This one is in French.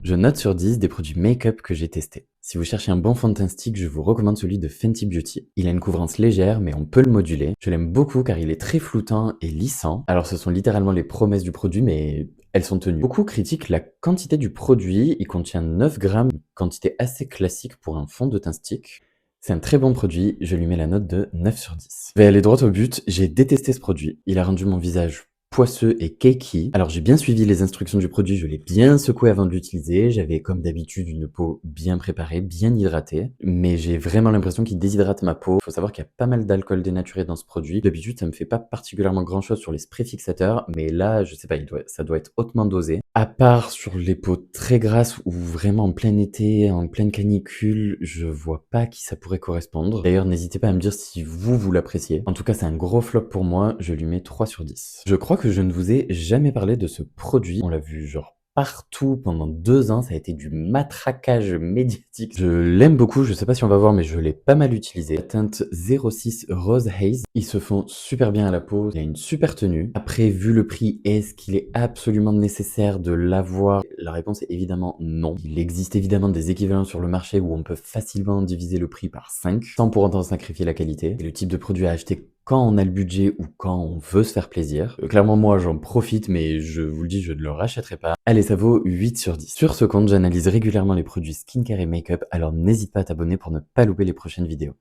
Je note sur 10 des produits make-up que j'ai testés. Si vous cherchez un bon fond de teint stick, je vous recommande celui de Fenty Beauty. Il a une couvrance légère, mais on peut le moduler. Je l'aime beaucoup car il est très floutant et lissant. Alors ce sont littéralement les promesses du produit, mais elles sont tenues. Beaucoup critiquent la quantité du produit. Il contient 9 grammes, une quantité assez classique pour un fond de teint stick. C'est un très bon produit, je lui mets la note de 9 sur 10. Je vais aller droit au but, j'ai détesté ce produit. Il a rendu mon visage poisseux et cakey. Alors j'ai bien suivi les instructions du produit, je l'ai bien secoué avant de l'utiliser. J'avais comme d'habitude une peau bien préparée, bien hydratée. Mais j'ai vraiment l'impression qu'il déshydrate ma peau. Il faut savoir qu'il y a pas mal d'alcool dénaturé dans ce produit. D'habitude ça me fait pas particulièrement grand chose sur les sprays fixateurs. Mais là je sais pas, ça doit être hautement dosé. À part sur les peaux très grasses ou vraiment en plein été, en pleine canicule, je vois pas à qui ça pourrait correspondre. D'ailleurs, n'hésitez pas à me dire si vous l'appréciez. En tout cas, c'est un gros flop pour moi, je lui mets 3 sur 10. Je crois que je ne vous ai jamais parlé de ce produit. On l'a vu genre partout pendant 2 ans, ça a été du matraquage médiatique. Je l'aime beaucoup, je sais pas si on va voir, mais je l'ai pas mal utilisé. La teinte 06 Rose Haze, ils se font super bien à la peau, il y a une super tenue. Après, vu le prix, est-ce qu'il est absolument nécessaire de l'avoir? La réponse est évidemment non. Il existe évidemment des équivalents sur le marché où on peut facilement diviser le prix par 5 sans pour autant sacrifier la qualité. C'est le type de produit à acheter quand on a le budget ou quand on veut se faire plaisir. Clairement, moi, j'en profite, mais je vous le dis, je ne le rachèterai pas. Allez, ça vaut 8 sur 10. Sur ce compte, j'analyse régulièrement les produits skincare et make-up, alors n'hésite pas à t'abonner pour ne pas louper les prochaines vidéos.